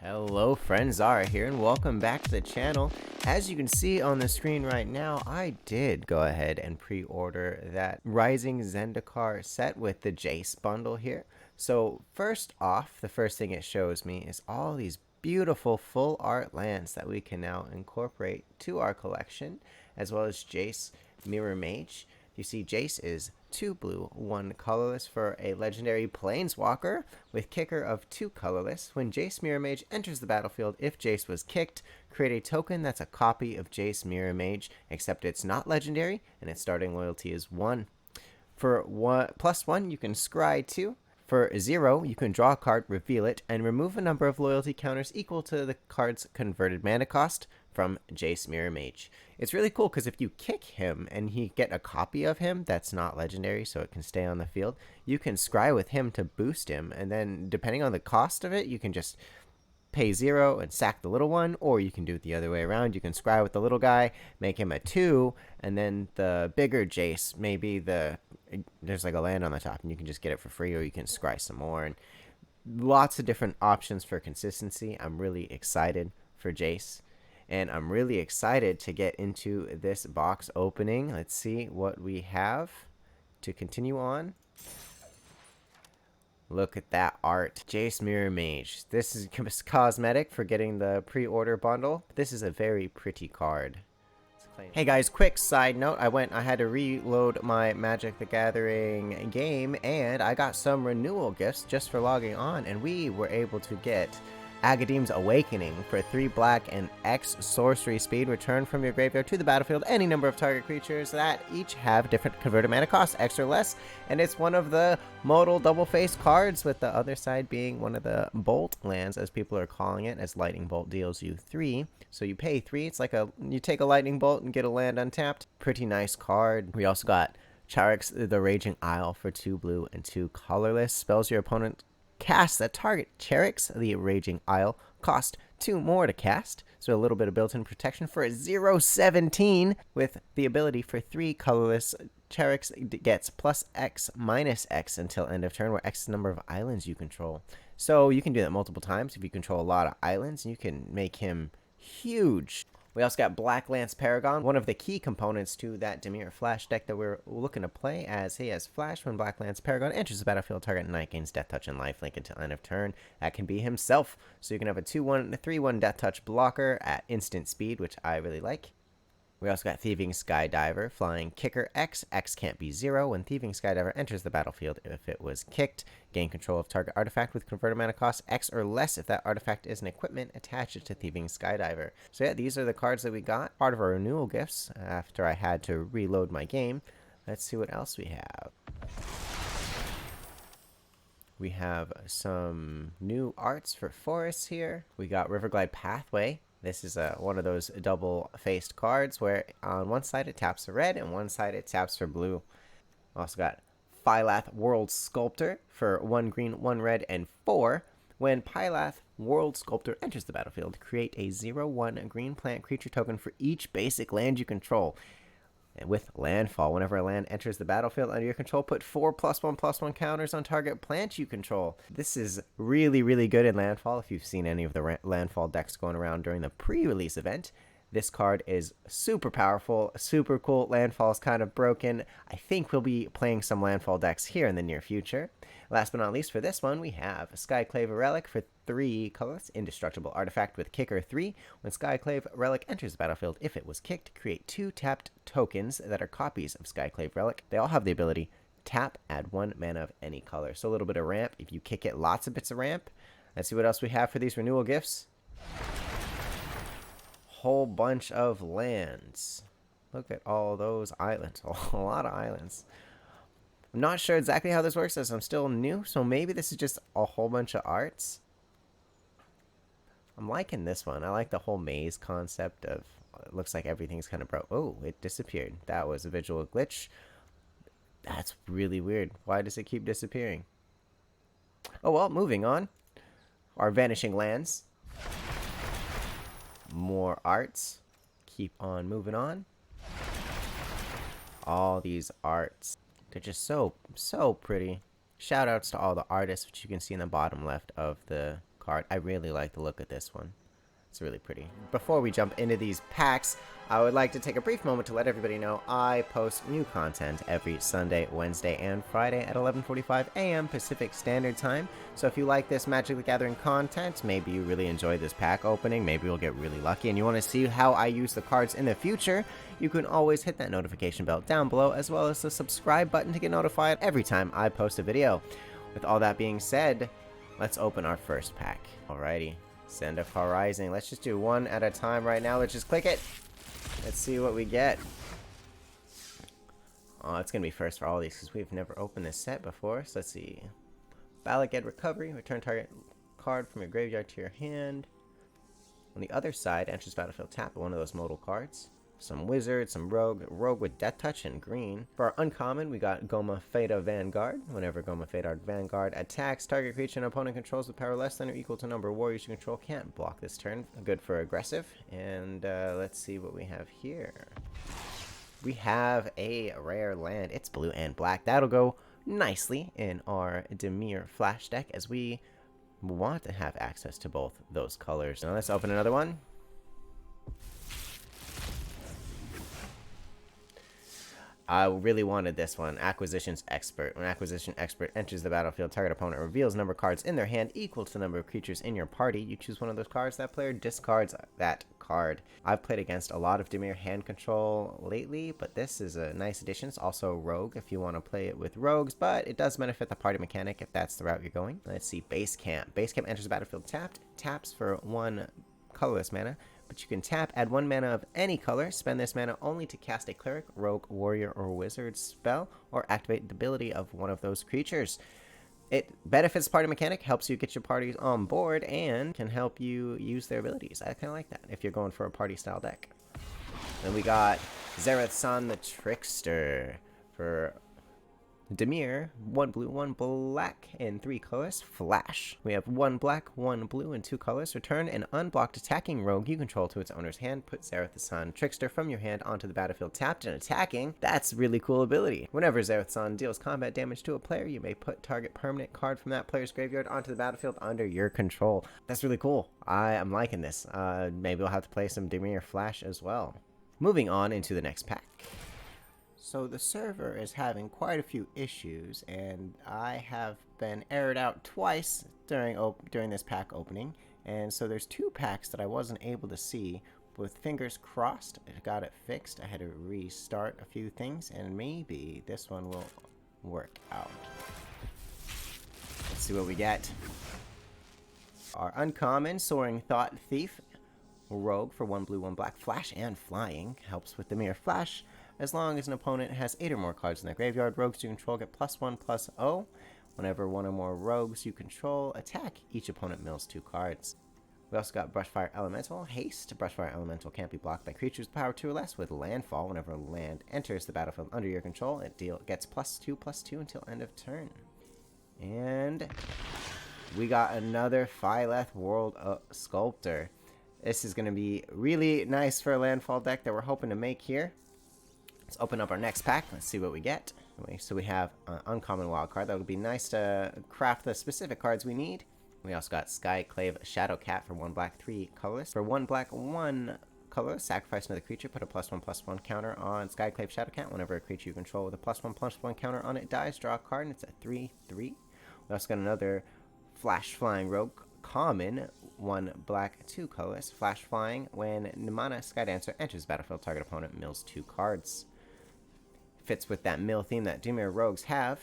Hello friends, Zara here and welcome back to the channel. As you can see on the screen right now, I did go ahead and pre-order that Rising Zendikar set with the Jace bundle here. So first off, the first thing it shows me is all these beautiful full art lands that we can now incorporate to our collection, as well as Jace Mirror Mage. You see Jace is 2 blue, 1 colorless for a legendary planeswalker with kicker of 2 colorless. When Jace Mirror Mage enters the battlefield, if Jace was kicked, create a token that's a copy of Jace Mirror Mage, except it's not legendary and its starting loyalty is 1. For +1, you can scry 2. For 0, you can draw a card, reveal it, and remove a number of loyalty counters equal to the card's converted mana cost from Jace Mirror Mage. It's really cool because if you kick him and you get a copy of him that's not legendary so it can stay on the field, you can scry with him to boost him, and then depending on the cost of it, you can just pay 0 and sack the little one, or you can do it the other way around. You can scry with the little guy, make him a 2, and then the bigger Jace, maybe there's like a land on the top and you can just get it for free, or you can scry some more, and lots of different options for consistency. I'm really excited for Jace, and I'm really excited to get into this box opening. Let's see what we have to continue on. Look at that art. Jace Mirror Mage. This is cosmetic for getting the pre-order bundle. This is a very pretty card. Hey guys, quick side note. I had to reload my Magic the Gathering game, and I got some renewal gifts just for logging on, and we were able to get Agadeem's Awakening for 3 black and X sorcery speed. Return from your graveyard to the battlefield any number of target creatures that each have different converted mana costs, X or less. And it's one of the modal double-faced cards, with the other side being one of the bolt lands, as people are calling it, as Lightning Bolt deals you 3. So you pay 3. It's like you take a Lightning Bolt and get a land untapped. Pretty nice card. We also got Charix the Raging Isle for 2 blue and 2 colorless. Spells your opponent cast that target Charix the Raging Isle cost 2 more to cast, so a little bit of built-in protection for a 0/17, with the ability for 3 colorless. Charix gets +X -X until end of turn, where X is the number of islands you control. So you can do that multiple times. If you control a lot of islands, you can make him huge. We also got Black Lance Paragon, one of the key components to that Dimir Flash deck that we're looking to play, as he has Flash. When Black Lance Paragon enters the battlefield, target knight gains Death Touch and lifelink until end of turn. That can be himself, so you can have a 2/1 and a 3/1 Death Touch blocker at instant speed, which I really like. We also got Thieving Skydiver, flying kicker X. X can't be 0 when Thieving Skydiver enters the battlefield. If it was kicked, gain control of target artifact with converted mana cost X or less if that artifact is an equipment attached to Thieving Skydiver. So yeah, these are the cards that we got. Part of our renewal gifts after I had to reload my game. Let's see what else we have. We have some new arts for forests here. We got Riverglide Pathway. This is one of those double-faced cards where on one side it taps for red and one side it taps for blue. Also got Pylath World Sculptor for 1 green, 1 red, and 4. When Pylath World Sculptor enters the battlefield, create a 0/1 green plant creature token for each basic land you control. And with landfall, whenever a land enters the battlefield under your control, put 4 +1/+1 counters on target plant you control. This is really, really good in landfall. If you've seen any of the landfall decks going around during the pre-release event, this card is super powerful, super cool. Landfall is kind of broken. I think we'll be playing some landfall decks here in the near future. Last but not least, for this one, we have Skyclave Relic for 3 colorless, indestructible artifact with kicker 3. When Skyclave Relic enters the battlefield, if it was kicked, create 2 tapped tokens that are copies of Skyclave Relic. They all have the ability tap, add 1 mana of any color. So a little bit of ramp. If you kick it, lots of bits of ramp. Let's see what else we have for these renewal gifts. Whole bunch of lands. Look at all those islands. A lot of islands. I'm not sure exactly how this works, as I'm still new, so maybe this is just a whole bunch of arts. I'm liking this one. I like the whole maze concept of, it looks like everything's kind of broke. Oh, it disappeared. That was a visual glitch. That's really weird. Why does it keep disappearing? Oh well, moving on. Our vanishing lands. More arts. Keep on moving on. All these arts. They're just so pretty. Shout outs to all the artists, which you can see in the bottom left of the card. I really like the look of this one. It's really pretty. Before we jump into these packs, I would like to take a brief moment to let everybody know I post new content every Sunday, Wednesday, and Friday at 11:45 a.m. Pacific Standard Time. So if you like this Magic the Gathering content, maybe you really enjoy this pack opening, maybe you'll get really lucky, and you want to see how I use the cards in the future, you can always hit that notification bell down below, as well as the subscribe button to get notified every time I post a video. With all that being said, let's open our first pack. Alrighty. Zendikar Rising. Let's just do one at a time right now. Let's just click it. Let's see what we get. Oh, it's going to be first for all these because we've never opened this set before. So let's see. Ballot Get Recovery. Return target card from your graveyard to your hand. On the other side, enters battlefield, tap one of those modal cards. Some Wizard, some Rogue with Death Touch and green. For our uncommon, we got Goma Feda Vanguard. Whenever Goma Feda Vanguard attacks, target creature an opponent controls with power less than or equal to number of warriors you control can't block this turn. Good for aggressive. And let's see what we have here. We have a rare land. It's blue and black. That'll go nicely in our Dimir Flash deck, as we want to have access to both those colors. Now let's open another one. I really wanted this one. Acquisitions Expert. When Acquisition Expert enters the battlefield, target opponent reveals number of cards in their hand equal to the number of creatures in your party. You choose one of those cards. That player discards that card. I've played against a lot of Dimir hand control lately, but this is a nice addition. It's also Rogue if you want to play it with Rogues, but it does benefit the party mechanic if that's the route you're going. Let's see. Base Camp. Base Camp enters the battlefield tapped. Taps for 1 colorless mana. But you can tap, add 1 mana of any color, spend this mana only to cast a cleric, rogue, warrior, or wizard spell, or activate the ability of one of those creatures. It benefits party mechanic, helps you get your parties on board, and can help you use their abilities. I kind of like that if you're going for a party style deck. Then we got Zereth-san the Trickster for Dimir, 1 blue, 1 black, and 3 colors. Flash. We have 1 black, 1 blue, and 2 colors. Return an unblocked attacking rogue you control to its owner's hand. Put Zereth-san Trickster from your hand onto the battlefield tapped and attacking. That's a really cool ability. Whenever Zereth-san deals combat damage to a player, you may put target permanent card from that player's graveyard onto the battlefield under your control. That's really cool. I am liking this. Maybe we'll have to play some Dimir Flash as well. Moving on into the next pack. So the server is having quite a few issues, and I have been aired out twice during this pack opening, and so there's 2 packs that I wasn't able to see. With fingers crossed, I got it fixed. I had to restart a few things, and maybe this one will work out. Let's see what we get. Our uncommon Soaring Thought Thief, Rogue for 1 blue, 1 black, flash and flying, helps with the Dimir Flash. As long as an opponent has 8 or more cards in their graveyard, rogues you control get +1/+0. Whenever 1 or more rogues you control attack, each opponent mills 2 cards. We also got Brushfire Elemental, Haste. Brushfire Elemental can't be blocked by creatures with power 2 or less with Landfall. Whenever land enters the battlefield under your control, it gets +2/+2 until end of turn. And we got another Phyleth World Sculptor. This is going to be really nice for a Landfall deck that we're hoping to make here. Let's open up our next pack. Let's see what we get. So we have an uncommon wild card. That would be nice to craft the specific cards we need. We also got Skyclave Shadowcat for 1 black, 3 colorless. For 1 black, 1 colorless, sacrifice another creature. Put a +1/+1 counter on Skyclave Shadowcat. Whenever a creature you control with a +1/+1 counter on it dies, draw a card, and it's a 3/3. We also got another Flash Flying Rogue common, 1 black, 2 colorless. Flash Flying. When Nimana Skydancer enters the battlefield, target opponent mills 2 cards. Fits with that mill theme that Dimir Rogues have.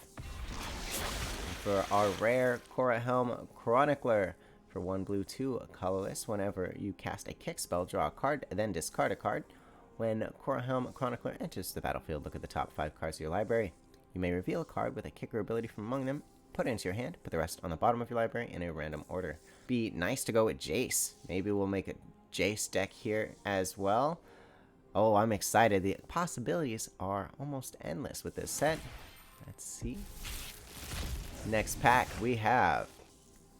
For our rare Korrahelm Chronicler, for 1 blue, 2 colorless, whenever you cast a kick spell, draw a card, then discard a card. When Korrahelm Chronicler enters the battlefield, look at the top 5 cards of your library. You may reveal a card with a kicker ability from among them, put it into your hand, put the rest on the bottom of your library in a random order. Be nice to go with Jace. Maybe we'll make a Jace deck here as well. Oh, I'm excited. The possibilities are almost endless with this set. Let's see. Next pack we have,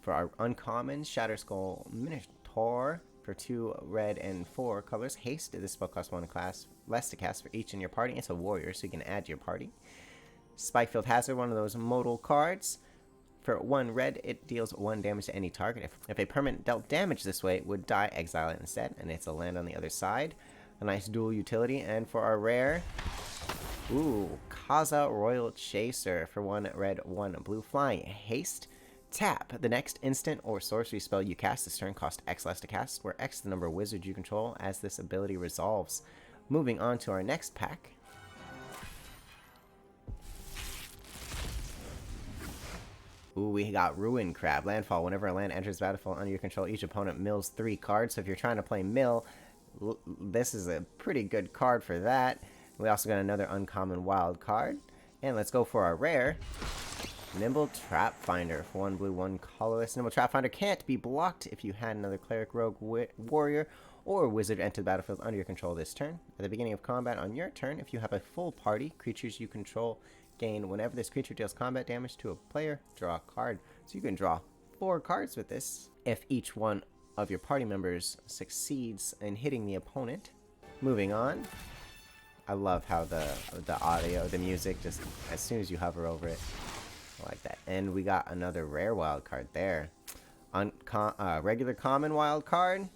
for our uncommon, Shatterskull Minotaur for 2 red and 4 colors. Haste. This spell costs 1 class less to cast for each in your party. It's a warrior, so you can add to your party. Spikefield Hazard, one of those modal cards. For 1 red, it deals 1 damage to any target. If a permanent dealt damage this way, it would die, exile it instead, and it's a land on the other side. A nice dual utility. And for our rare, ooh, Kaza Royal Chaser. For 1 red, 1 blue, flying haste. Tap. The next instant or sorcery spell you cast this turn costs X less to cast, where X is the number of wizards you control as this ability resolves. Moving on to our next pack. Ooh, we got Ruin Crab. Landfall. Whenever a land enters the battlefield under your control, each opponent mills 3 cards. So if you're trying to play mill, this is a pretty good card for that. We also got another uncommon wild card. And let's go for our rare. Nimble Trap Finder. For 1 blue, 1 colorless. Nimble Trap Finder can't be blocked if you had another cleric, rogue, warrior, or wizard enter the battlefield under your control this turn. At the beginning of combat on your turn, if you have a full party, creatures you control gain whenever this creature deals combat damage to a player, draw a card. So you can draw 4 cards with this if each one of your party members succeeds in hitting the opponent. Moving on. I love how the audio, the music, just as soon as you hover over it, I like that. And we got another rare wild card there. Regular common wild card.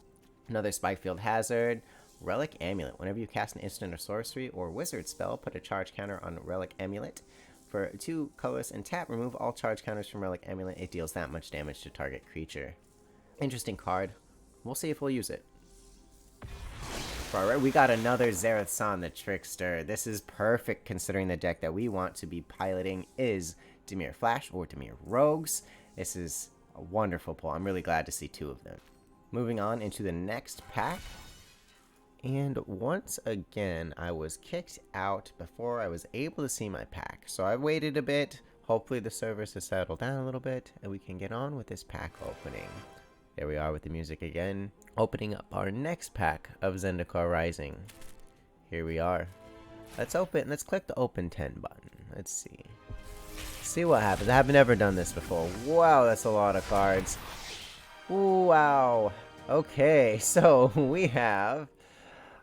Another Spikefield Hazard. Relic Amulet. Whenever you cast an instant or sorcery or wizard spell, put a charge counter on Relic Amulet. For 2 colors and tap, remove all charge counters from Relic Amulet. It deals that much damage to target creature. Interesting card. We'll see if we'll use it. Alright, we got another Zareth-san the Trickster. This is perfect considering the deck that we want to be piloting is Dimir Flash or Dimir Rogues. This is a wonderful pull. I'm really glad to see 2 of them. Moving on into the next pack. And once again, I was kicked out before I was able to see my pack. So I waited a bit. Hopefully the servers has settled down a little bit and we can get on with this pack opening. There we are with the music again. Opening up our next pack of Zendikar Rising. Here we are. Let's click the open 10 button. Let's see. See what happens. I have never done this before. Wow, that's a lot of cards. Ooh, wow. Okay, so we have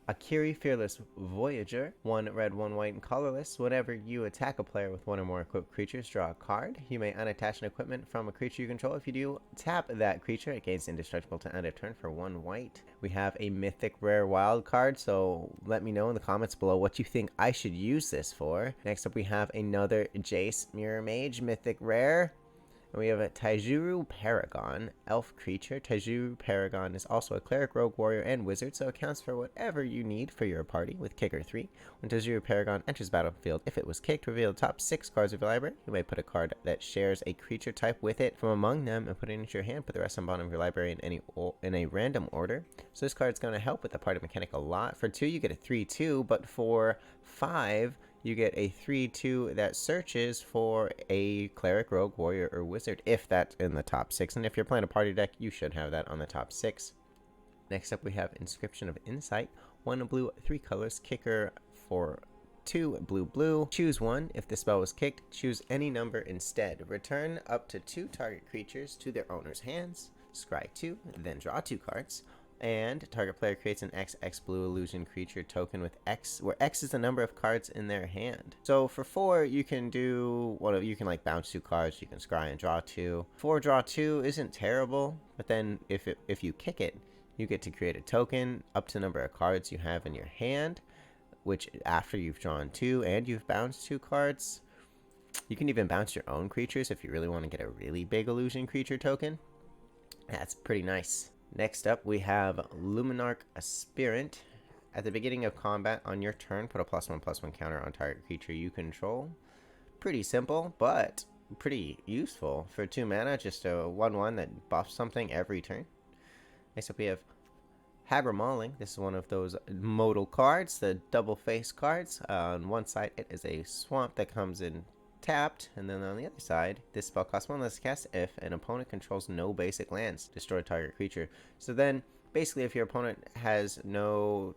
Akiri Fearless Voyager. 1 red, 1 white, and colorless. Whenever you attack a player with 1 or more equipped creatures, draw a card. You may unattach an equipment from a creature you control. If you do, tap that creature. It gains indestructible to end of turn for 1 white. We have a mythic rare wild card, so let me know in the comments below what you think I should use this for. Next up, we have another Jace Mirror Mage mythic rare. And we have a Taijuru Paragon, elf creature. Taijuru Paragon is also a cleric, rogue, warrior, and wizard, so it counts for whatever you need for your party with kicker 3. When Taijuru Paragon enters the battlefield, if it was kicked, reveal the top 6 cards of your library. You may put a card that shares a creature type with it from among them and put it into your hand. Put the rest on the bottom of your library in a random order. So this card's going to help with the party mechanic a lot. For 2, you get a 3/2, but for 5, you get a 3/2 that searches for a cleric, rogue, warrior, or wizard, if that's in the top 6. And if you're playing a party deck, you should have that on the top 6. Next up, we have Inscription of Insight. 1 blue, 3 colors, kicker for 2 blue, blue. Choose 1. If the spell was kicked, choose any number instead. Return up to 2 target creatures to their owner's hands. Scry 2, then draw 2 cards. And target player creates an XX blue illusion creature token with X, where X is the number of cards in their hand. So for 4, you can do you can like bounce 2 cards, you can scry and draw 2. 4 draw 2 isn't terrible, but then if you kick it, you get to create a token up to the number of cards you have in your hand, which after you've drawn 2 and you've bounced 2 cards, you can even bounce your own creatures if you really want to get a really big illusion creature token. That's pretty nice. Next up, we have Luminarch Aspirant. At the beginning of combat on your turn, put a +1/+1 counter on target creature you control. Pretty simple, but pretty useful. For 2 mana, just a 1/1 that buffs something every turn. Next up, we have Hagra Mauling. This is one of those modal cards, the double face cards. On one side, it is a swamp that comes in tapped, and then on the other side, this spell costs 1 less to cast if an opponent controls no basic lands. Destroy target creature. So then, basically, if your opponent has no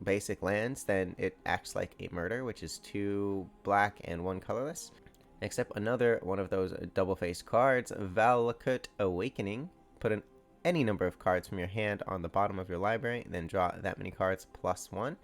basic lands, then it acts like a murder, which is 2 black and 1 colorless. Next up, another one of those double-faced cards, Valakut Awakening. Put any number of cards from your hand on the bottom of your library, then draw that many cards +1.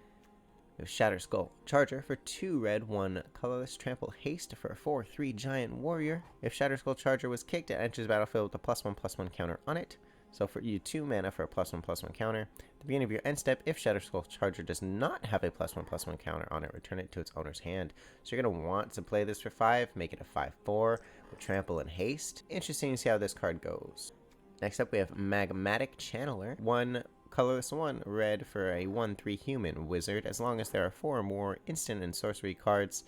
We have Shatter Skull Charger for 2 red, 1 colorless. Trample Haste for a 4/3 Giant Warrior. If Shatter Skull Charger was kicked, it enters the battlefield with a +1/+1 counter on it. So for you, 2 mana for a +1/+1 counter. At the beginning of your end step, if Shatter Skull Charger does not have a +1/+1 counter on it, return it to its owner's hand. So you're going to want to play this for 5, make it a 5/4 with Trample and Haste. Interesting to see how this card goes. Next up, we have Magmatic Channeler. 1 colorless, 1 red for a 1/3 human wizard. As long as there are 4 or more instant and sorcery cards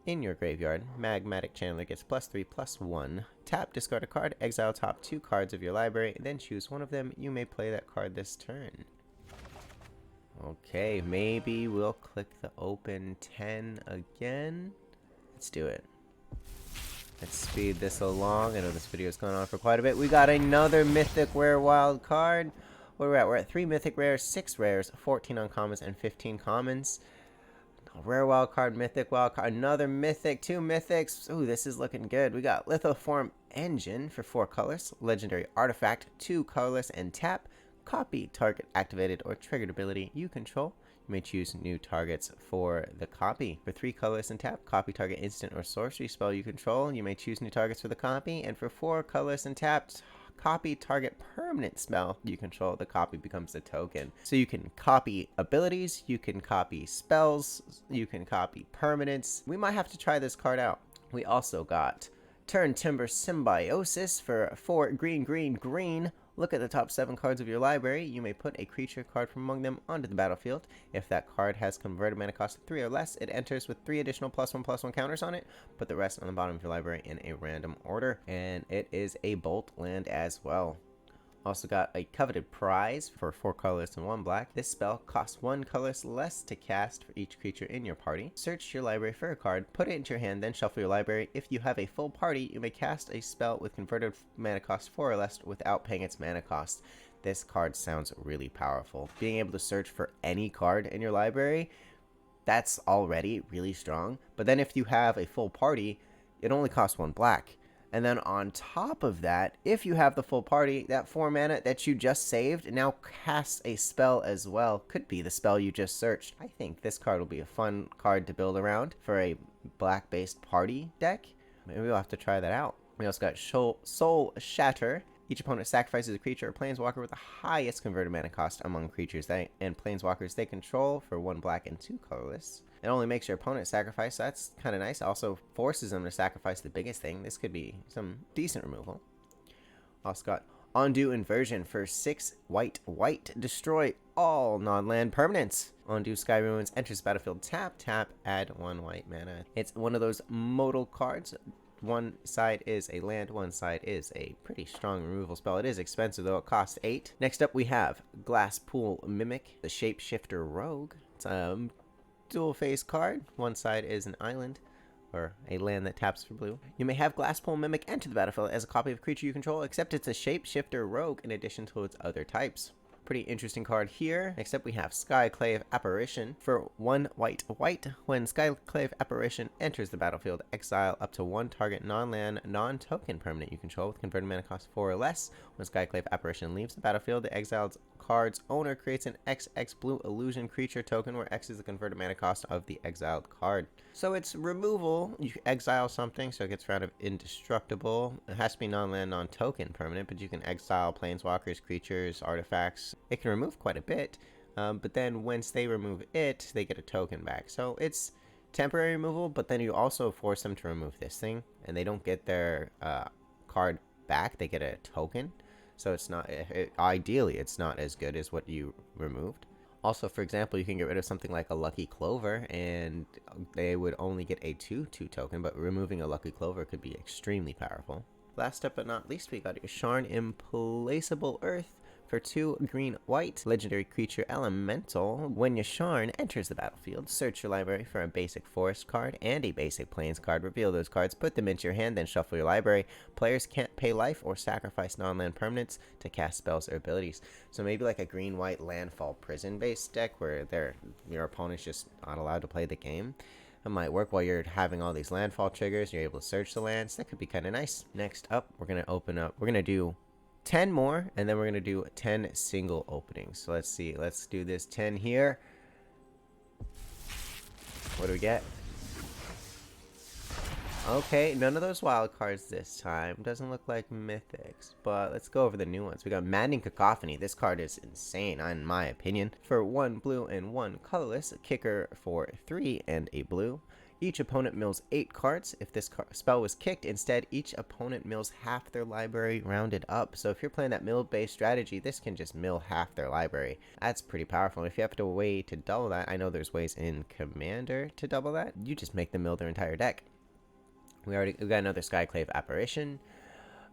in your graveyard, Magmatic Channeler gets +3/+1. Tap, discard a card, exile top 2 cards of your library, then choose one of them. You may play that card this turn. Okay, maybe we'll click the open 10 again. Let's do it. Let's speed this along. I know this video is going on for quite a bit. We got another Mythic Rare wild card. Where we're at? We're at 3 Mythic Rares, 6 Rares, 14 Uncommons, and 15 Commons. Rare wild card, Mythic wild card, another Mythic, 2 Mythics. Ooh, this is looking good. We got Lithoform Engine for 4 colors, Legendary Artifact, 2 colorless, and tap. Copy target activated or triggered ability you control. You may choose new targets for the copy. For 3 colors and tap, copy target instant or sorcery spell you control. You may choose new targets for the copy. And for 4 colors and tapped, copy target permanent spell you control. The copy becomes a token. So you can copy abilities, you can copy spells, you can copy permanents. We might have to try this card out. We also got Turn Timber Symbiosis for 4 green. Look at the top 7 cards of your library. You may put a creature card from among them onto the battlefield. If that card has converted mana cost of 3 or less, it enters with 3 additional +1/+1 counters on it. Put the rest on the bottom of your library in a random order. And it is a bolt land as well. Also got a Coveted Prize for 4 colorless and 1 black. This spell costs 1 colorless less to cast for each creature in your party. Search your library for a card, put it into your hand, then shuffle your library. If you have a full party, you may cast a spell with converted mana cost 4 or less without paying its mana cost. This card sounds really powerful. Being able to search for any card in your library, that's already really strong. But then if you have a full party, it only costs 1 black. And then on top of that, if you have the full party, that 4 mana that you just saved now casts a spell as well. Could be the spell you just searched. I think this card will be a fun card to build around for a black-based party deck. Maybe we'll have to try that out. We also got Soul Shatter. Each opponent sacrifices a creature or planeswalker with the highest converted mana cost among creatures and planeswalkers they control for 1 black and 2 colorless. It only makes your opponent sacrifice, so that's kind of nice. Also forces them to sacrifice the biggest thing. This could be some decent removal. Also got Undo Inversion for 6 white. Destroy all non-land permanents. Undo Sky Ruins enters battlefield. Tap, add 1 white mana. It's one of those modal cards. One side is a land, one side is a pretty strong removal spell. It is expensive though, it costs 8. Next up we have Glasspool Mimic, the Shapeshifter Rogue. It's a dual phase card. One side is an island, or a land that taps for blue. You may have Glasspool Mimic enter the battlefield as a copy of a creature you control, except it's a Shapeshifter Rogue in addition to its other types. Pretty interesting card here. Next up we have Skyclave Apparition for 1 white. When Skyclave Apparition enters the battlefield, exile up to 1 target non-land, non-token permanent you control with converted mana cost 4 or less. When Skyclave Apparition leaves the battlefield, the exiled card's owner creates an XX blue illusion creature token where X is the converted mana cost of the exiled card. So it's removal. You exile something, so it gets round of indestructible. It has to be non-land, non-token permanent, but you can exile planeswalkers, creatures, artifacts. It can remove quite a bit, but then once they remove it, they get a token back. So it's temporary removal, but then you also force them to remove this thing, and they don't get their card back. They get a token. So it's not, ideally, it's not as good as what you removed. Also, for example, you can get rid of something like a Lucky Clover, and they would only get a 2/2 token, but removing a Lucky Clover could be extremely powerful. Last up but not least, we got your Sharn Implaceable Earth for 2 green-white. Legendary creature elemental. When your Sharn enters the battlefield, search your library for a basic forest card and a basic plains card. Reveal those cards, put them into your hand, then shuffle your library. Players can't pay life or sacrifice non-land permanents to cast spells or abilities. So maybe like a green-white landfall prison-based deck where your opponent's just not allowed to play the game. It might work while you're having all these landfall triggers. You're able to search the lands. That could be kind of nice. Next up, we're going to do 10 more, and then we're going to do 10 single openings. So let's see. Let's do this 10 here. What do we get? Okay, none of those wild cards this time. Doesn't look like mythics, but let's go over the new ones. We got Maddening Cacophony. This card is insane, in my opinion. For 1 blue and 1 colorless, a kicker for 3 and a blue. Each opponent mills 8 cards. If this spell was kicked, instead, each opponent mills half their library rounded up. So if you're playing that mill-based strategy, this can just mill half their library. That's pretty powerful. And if you have to way to double that, I know there's ways in Commander to double that. You just make them mill their entire deck. We got another Skyclave Apparition.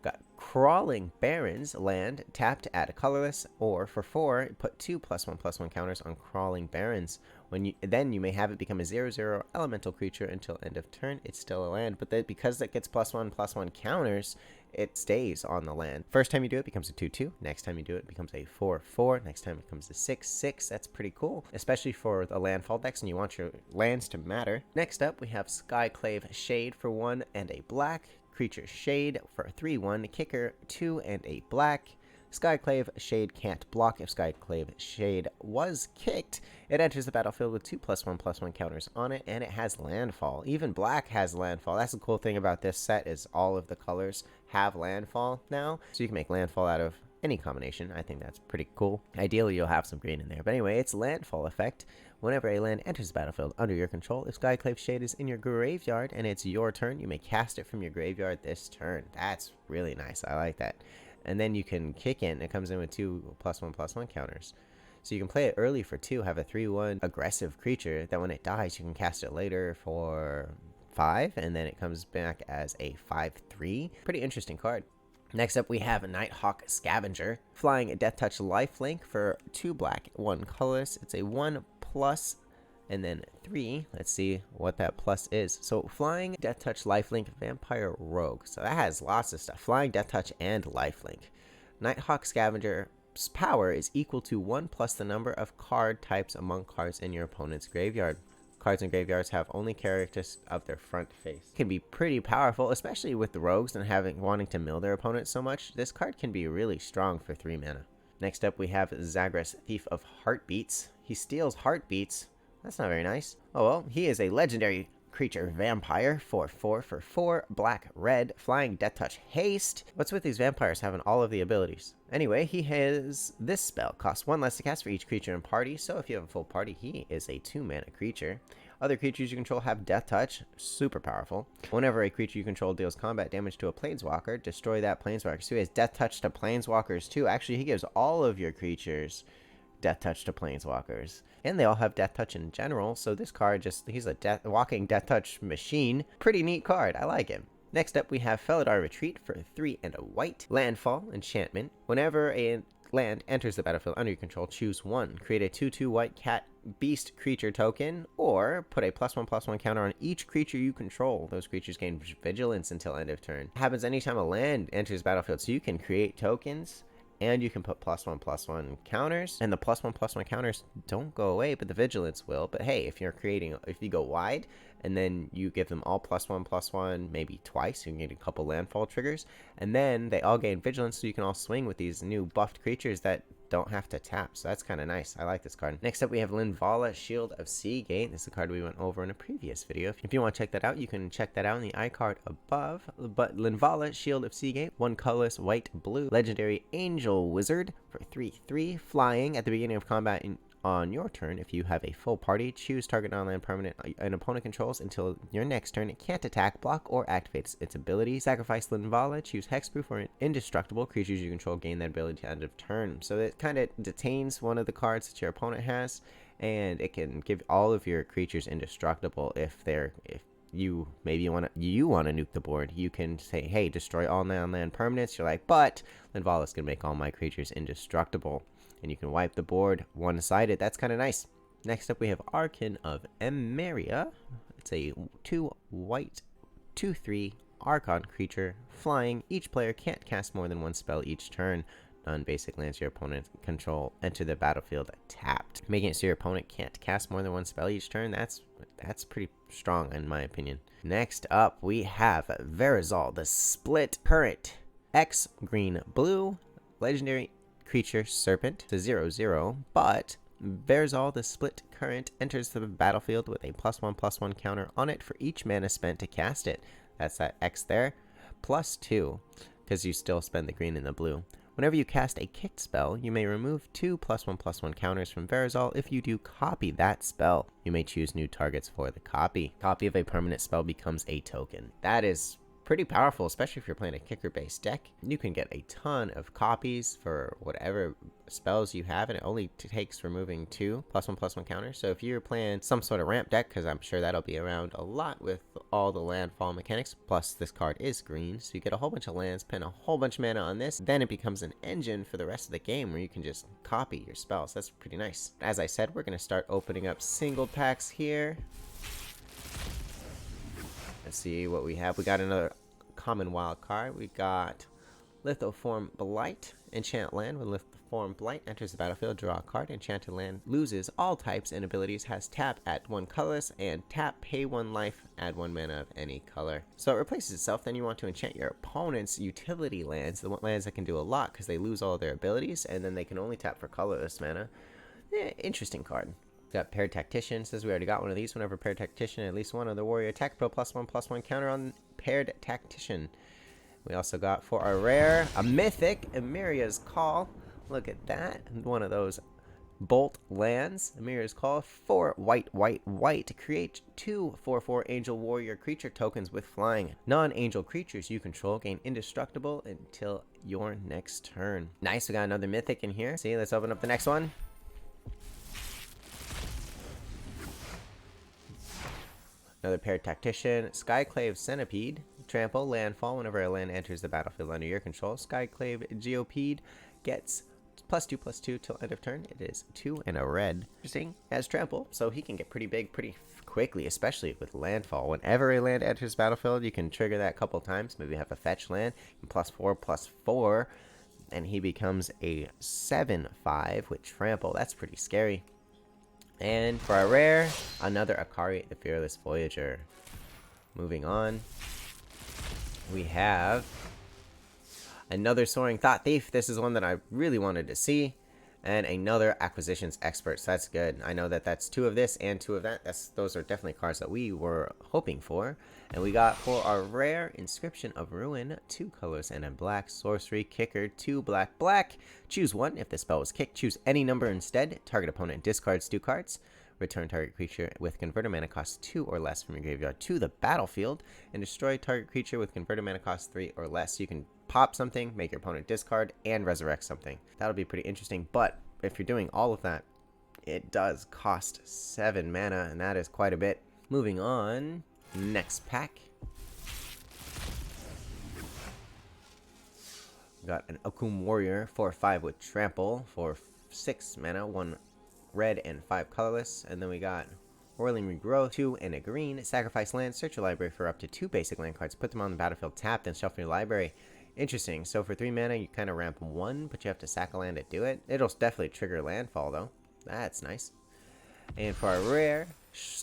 Got Crawling Barrens land, tapped, add a colorless, or for 4, put 2 +1/+1 counters on Crawling Barrens. Then you may have it become a 0/0 elemental creature until end of turn. It's still a land, but because it gets +1/+1 counters, it stays on the land. First time you do it, becomes a 2/2. Next time you do it, it becomes a 4/4. Next time it becomes a 6/6. That's pretty cool, especially for the landfall decks and you want your lands to matter. Next up, we have Skyclave Shade for 1 and a black. Creature Shade for 3/1, kicker 2 and a black. Skyclave Shade can't block. If Skyclave Shade was kicked, it enters the battlefield with 2 +1/+1 counters on it, and it has landfall. Even black has landfall. That's the cool thing about this set, is all of the colors have landfall now, so you can make landfall out of any combination. I think that's pretty cool. Ideally, you'll have some green in there. But anyway, it's landfall effect. Whenever a land enters the battlefield under your control, if Skyclave Shade is in your graveyard and it's your turn, you may cast it from your graveyard this turn. That's really nice. I like that. And then you can kick in. It comes in with 2 +1/+1 counters. So you can play it early for 2, have a 3/1 aggressive creature that when it dies, you can cast it later for 5, and then it comes back as a 5/3. Pretty interesting card. Next up, we have a Nighthawk Scavenger. Flying a Death Touch Lifelink for 2 black, 1 colorless. It's a 1+ and then 3. Let's see what that plus is. So Flying, Death Touch, Lifelink, Vampire, Rogue. So that has lots of stuff. Flying, Death Touch, and Lifelink. Nighthawk Scavenger's power is equal to 1 plus the number of card types among cards in your opponent's graveyard. Cards in graveyards have only characters of their front face. It can be pretty powerful, especially with the rogues and wanting to mill their opponent so much. This card can be really strong for 3 mana. Next up, we have Zagras, Thief of Heartbeats. He steals heartbeats. That's not very nice. Oh well, he is a legendary creature vampire for 4 for 4, black, red, flying, death touch, haste. What's with these vampires having all of the abilities? Anyway, he has this spell. Costs 1 less to cast for each creature in party, so if you have a full party, he is a 2 mana creature. Other creatures you control have death touch, super powerful. Whenever a creature you control deals combat damage to a planeswalker, destroy that planeswalker. So he has death touch to planeswalkers too. Actually, he gives all of your creatures death touch to planeswalkers. And they all have death touch in general, so this card he's a walking death touch machine. Pretty neat card, I like him. Next up, we have Felidar Retreat for 3 and a white. Landfall, enchantment. Whenever a land enters the battlefield under your control, choose 1. Create a 2/2 white cat beast creature token, or put a +1/+1 counter on each creature you control. Those creatures gain vigilance until end of turn. It happens anytime a land enters the battlefield, so you can create tokens, and you can put +1/+1 counters, and the +1/+1 counters don't go away, but the vigilance will. But hey, if you go wide, and then you give them all +1/+1, maybe twice, you can get a couple landfall triggers, and then they all gain vigilance, so you can all swing with these new buffed creatures that don't have to tap. So that's kind of nice. I like this card. Next up, we have Linvala, Shield of Seagate. This is a card we went over in a previous video. If you want to check that out, you can check that out in the iCard above. But Linvala, Shield of Seagate, 1 colorless, white, blue, legendary Angel Wizard for 3/3, flying. At the beginning of combat on your turn, if you have a full party, choose target non-land permanent an opponent controls until your next turn. It can't attack, block, or activate its ability. Sacrifice Linvala, choose hexproof or indestructible. Creatures you control gain that ability to end of turn. So it kind of detains one of the cards that your opponent has, and it can give all of your creatures indestructible if you want to nuke the board. You can say, hey, destroy all non-land permanents. You're like, but Linvala's gonna make all my creatures indestructible, and you can wipe the board one-sided. That's kind of nice. Next up, we have Archon of Emeria. It's a 2 white, 2/3 Archon creature, flying. Each player can't cast more than 1 spell each turn. Non-basic lands your opponent control enter the battlefield tapped, making it so your opponent can't cast more than 1 spell each turn. That's pretty strong in my opinion. Next up, we have Verizal, the Split Current. X green blue, legendary creature serpent to 0/0, but Verzal, the Split Current, enters the battlefield with a +1/+1 counter on it for each mana spent to cast it. That's that X there. +2, because you still spend the green and the blue. Whenever you cast a kicked spell, you may remove 2 +1/+1 counters from Verzal. If you do copy that spell, you may choose new targets for the copy. Copy of a permanent spell becomes a token. That is pretty powerful, especially if you're playing a kicker-based deck. You can get a ton of copies for whatever spells you have, and it only takes removing 2 +1/+1 counters. So if you're playing some sort of ramp deck, because I'm sure that'll be around a lot with all the landfall mechanics, plus this card is green, so you get a whole bunch of lands, spend a whole bunch of mana on this, then it becomes an engine for the rest of the game where you can just copy your spells. That's pretty nice. As I said, we're going to start opening up single packs here. Let's see what we have. We got another common wild card. We got Lithoform Blight. Enchant land with Lithoform Blight enters the battlefield, draw a card. Enchanted land loses all types and abilities, has tap, add 1 colorless, and tap, pay 1 life, add 1 mana of any color. So it replaces itself. Then you want to enchant your opponent's utility lands, the lands that can do a lot because they lose all their abilities, and then they can only tap for colorless mana. Interesting card. Got Paired Tactician. Says we already got one of these. Whenever Paired Tactician, at least one of the warrior attack, put a +1/+1 counter on Paired Tactician. We also got, for our rare, a mythic, Emiria's Call. Look at that. One of those bolt lands. Emiria's Call. 4 white, white, white. Create 2 4/4 angel warrior creature tokens with flying. Non-angel creatures you control gain indestructible until your next turn. Nice. We got another mythic in here. See, let's open up the next one. Another Paired Tactician, Skyclave Centipede, trample, landfall. Whenever a land enters the battlefield under your control, Skyclave Geopede gets +2/+2 till end of turn. It is 2 and a red. Interesting, has trample, so he can get pretty big pretty quickly, especially with landfall. Whenever a land enters the battlefield, you can trigger that a couple times. Maybe have a fetch land, +4/+4, and he becomes a 7/5 with trample. That's pretty scary. And for our rare, another Akari, the Fearless Voyager. Moving on, we have another Soaring Thought Thief. This is one that I really wanted to see. And another Acquisitions Expert, so that's good. I know that that's 2 of this and 2 of that. Those are definitely cards that we were hoping for. And we got, for our rare, Inscription of Ruin, 2 colors and a black. Sorcery Kicker, 2 black, black. Choose 1. If the spell was kicked, choose any number instead. Target opponent discards 2 cards. Return target creature with converted mana cost 2 or less from your graveyard to the battlefield. And destroy target creature with converted mana cost 3 or less. You can pop something, make your opponent discard, and resurrect something. That'll be pretty interesting, but if you're doing all of that, it does cost 7 mana, and that is quite a bit. Moving on, next pack. We got an Okum Warrior, 4/5 with trample for 6 mana, 1 red and 5 colorless. And then we got Whirling Regrowth, 2 and a green. Sacrifice land, search your library for up to 2 basic land cards, put them on the battlefield tapped, and shuffle your library. Interesting. So for 3 mana, you kind of ramp 1, but you have to sack a land to do it. It'll definitely trigger landfall, though. That's nice. And for our rare,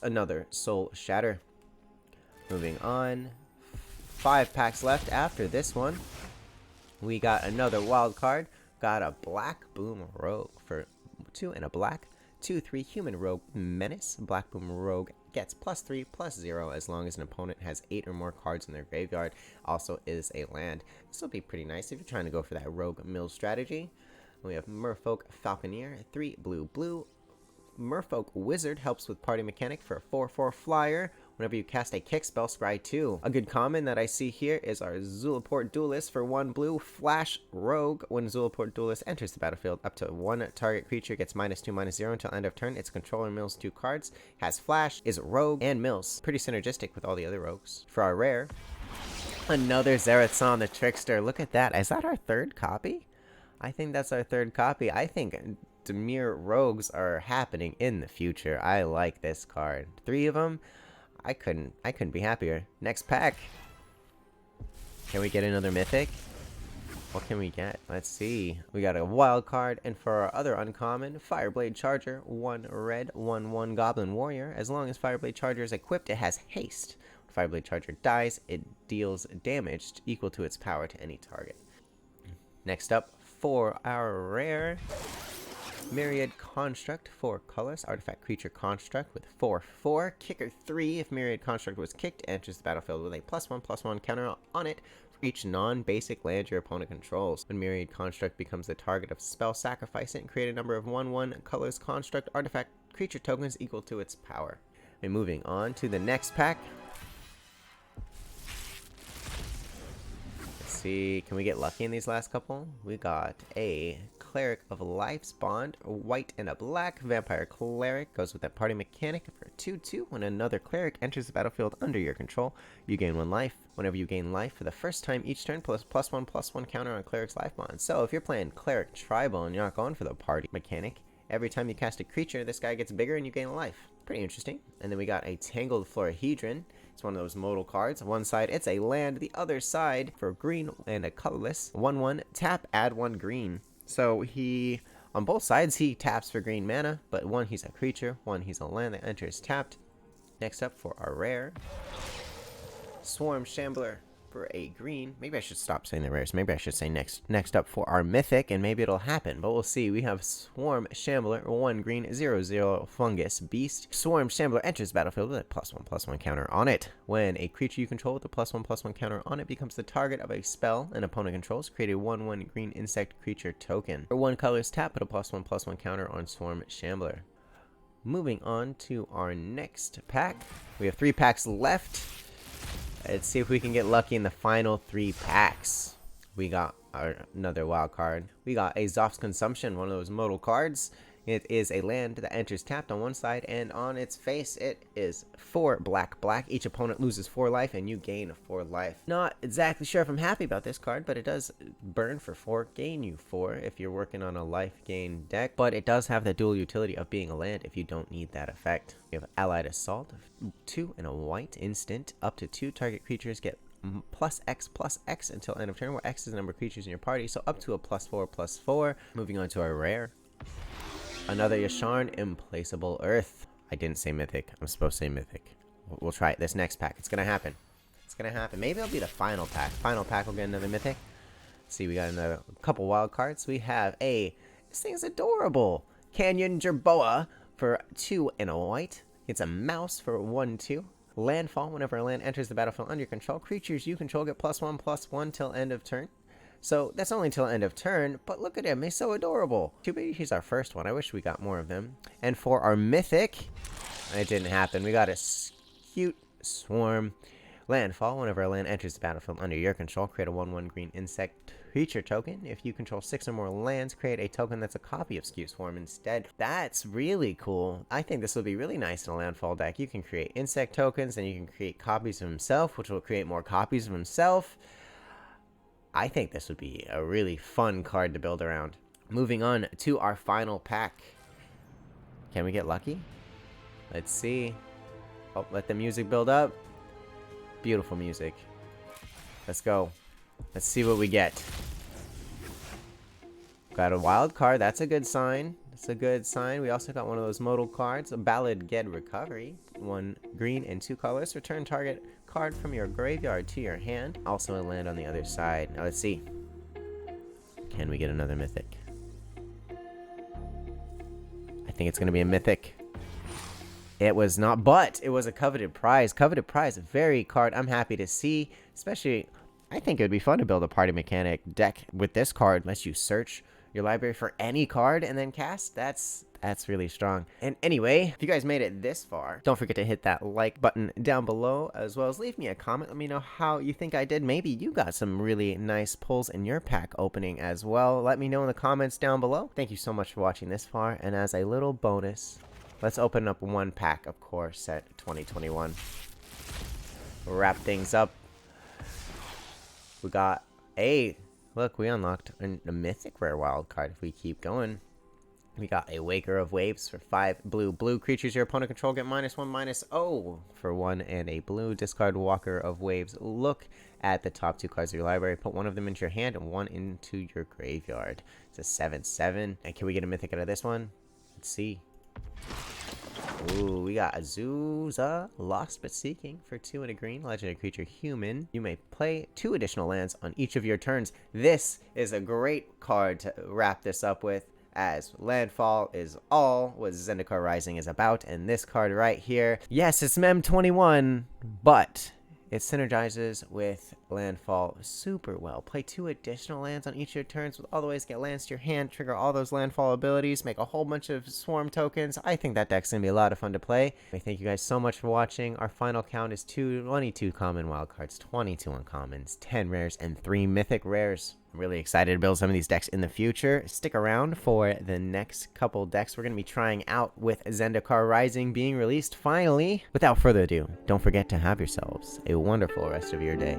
another Soul Shatter. Moving on. 5 packs left after this one. We got another wild card. Got a Black Boom Rogue for 2 and a black. 2/3 Human Rogue Menace. Black Boom Rogue gets +3/+0 as long as an opponent has 8 or more cards in their graveyard. Also is a land. This will be pretty nice if you're trying to go for that rogue mill strategy. We have Merfolk Falconeer, 3 blue blue. Merfolk Wizard helps with party mechanic for a 4/4 flyer. Whenever you cast a kick spell, scry 2. A good common that I see here is our Zulaport Duelist for 1 blue. Flash Rogue. When Zulaport Duelist enters the battlefield, up to 1 target creature gets -2/-0 until end of turn. Its controller mills 2 cards. Has Flash, is Rogue, and mills. Pretty synergistic with all the other rogues. For our rare, another Zeratzon the Trickster. Look at that. Is that our 3rd copy? I think that's our 3rd copy. I think Demir Rogues are happening in the future. I like this card. 3 of them. I couldn't be happier. Next pack. Can we get another mythic? What can we get? Let's see. We got a wild card, and for our other uncommon, Fireblade Charger, 1 red, 1/1 Goblin Warrior. As long as Fireblade Charger is equipped, it has haste. When Fireblade Charger dies, it deals damage equal to its power to any target. Next up, for our rare, Myriad Construct, 4 colors. Artifact creature construct with 4/4. Kicker 3. If Myriad Construct was kicked, enters the battlefield with a +1/+1 counter on it for each non-basic land your opponent controls. When Myriad Construct becomes the target of spell, sacrifice it and create a number of 1/1 colors construct artifact creature tokens equal to its power. And moving on to the next pack. Let's see, can we get lucky in these last couple? We got a Cleric of Life's Bond, a white and a black. Vampire Cleric goes with that party mechanic for 2/2. When another cleric enters the battlefield under your control, you gain 1 life. Whenever you gain life for the first time each turn, plus +1/+1 counter on Cleric's Life Bond. So if you're playing Cleric Tribal and you're not going for the party mechanic, every time you cast a creature, this guy gets bigger and you gain a life. Pretty interesting. And then we got a Tangled Florahedron. It's one of those modal cards. One side, it's a land. The other side, for green and a colorless, 1/1, tap, add 1 green. So on both sides, he taps for green mana, but one he's a creature, one he's a land that enters tapped. Next up for our rare, Swarm Shambler for a green. Maybe I should stop saying the rares. Maybe I should say next up for our mythic, and maybe it'll happen, but we'll see. We have Swarm Shambler, 1 green, 0/0 fungus beast. Swarm Shambler enters the battlefield with a +1/+1 counter on it. When a creature you control with a +1/+1 counter on it becomes the target of a spell an opponent controls, create a 1/1 green insect creature token. For 1 color's tap, put a +1/+1 counter on Swarm Shambler. Moving on to our next pack. We have 3 packs left. Let's see if we can get lucky in the final 3 packs. We got another wild card. We got a Zoph's Consumption, one of those modal cards. It is a land that enters tapped on one side, and on its face it is 4 black. Each opponent loses 4 life, and you gain 4 life. Not exactly sure if I'm happy about this card, but it does burn for 4, gain you 4 if you're working on a life gain deck. But it does have the dual utility of being a land if you don't need that effect. We have Allied Assault, 2 and a white instant. Up to 2 target creatures get +X until end of turn, where X is the number of creatures in your party, so up to a +4/+4. Moving on to our rare. Another Yasharn, Implacable Earth. I didn't say mythic. I'm supposed to say mythic. We'll try it this next pack. It's gonna happen. It's gonna happen. Maybe it'll be the final pack. Final pack will get another mythic. Let's see, we got another couple wild cards. We have this thing's adorable. Canyon Jerboa for 2 and a white. It's a mouse for 1/2. Landfall. Whenever a land enters the battlefield under your control, creatures you control get +1/+1 till end of turn. So that's only till end of turn, but look at him, he's so adorable. Too bad he's our first one. I wish we got more of them. And for our mythic, it didn't happen. We got a cute Swarm. Landfall. Whenever a land enters the battlefield under your control, create a 1/1 green insect creature token. If you control 6 or more lands, create a token that's a copy of Skew Swarm instead. That's really cool. I think this will be really nice in a landfall deck. You can create insect tokens, and you can create copies of himself, which will create more copies of himself. I think this would be a really fun card to build around. Moving on to our final pack. Can we get lucky? Let's see. Oh, let the music build up. Beautiful music. Let's go. Let's see what we get. Got a wild card. That's a good sign. That's a good sign. We also got one of those modal cards. A Ballad Ged Recovery. 1 green and 2 colors. Return target card from your graveyard to your hand. Also a land on the other side. Now let's see. Can we get another mythic? I think it's going to be a mythic. It was not, but it was a coveted prize. Coveted prize, very card I'm happy to see. Especially, I think it would be fun to build a party mechanic deck with this card. Unless you search your library for any card and then cast. That's really strong. And anyway, if you guys made it this far, don't forget to hit that like button down below, as well as leave me a comment. Let me know how you think I did. Maybe you got some really nice pulls in your pack opening as well. Let me know in the comments down below. Thank you so much for watching this far. And as a little bonus, let's open up 1 pack of Core Set 2021. Wrap things up. We got look, we unlocked a mythic rare wild card if we keep going. We got a Waker of Waves for 5 blue creatures your opponent control get -1/-0 for 1 and a blue. Discard Walker of Waves. Look at the top 2 cards of your library. Put 1 of them into your hand and 1 into your graveyard. It's a 7/7. And can we get a mythic out of this one? Let's see. Ooh, we got Azusa, Lost But Seeking for 2 and a green. Legendary creature human. You may play 2 additional lands on each of your turns. This is a great card to wrap this up with. as landfall is all what Zendikar Rising is about, and this card right here, yes, it's Mem 21, but it synergizes with landfall super well. Play 2 additional lands on each of your turns with all the ways to get lands to your hand, trigger all those landfall abilities, make a whole bunch of swarm tokens. I think that deck's gonna be a lot of fun to play. Thank you guys so much for watching. Our final count is 22 common wildcards, 22 uncommons, 10 rares, and 3 mythic rares. I'm really excited to build some of these decks in the future. Stick around for the next couple decks we're going to be trying out with Zendikar Rising being released finally. Without further ado, don't forget to have yourselves a wonderful rest of your day.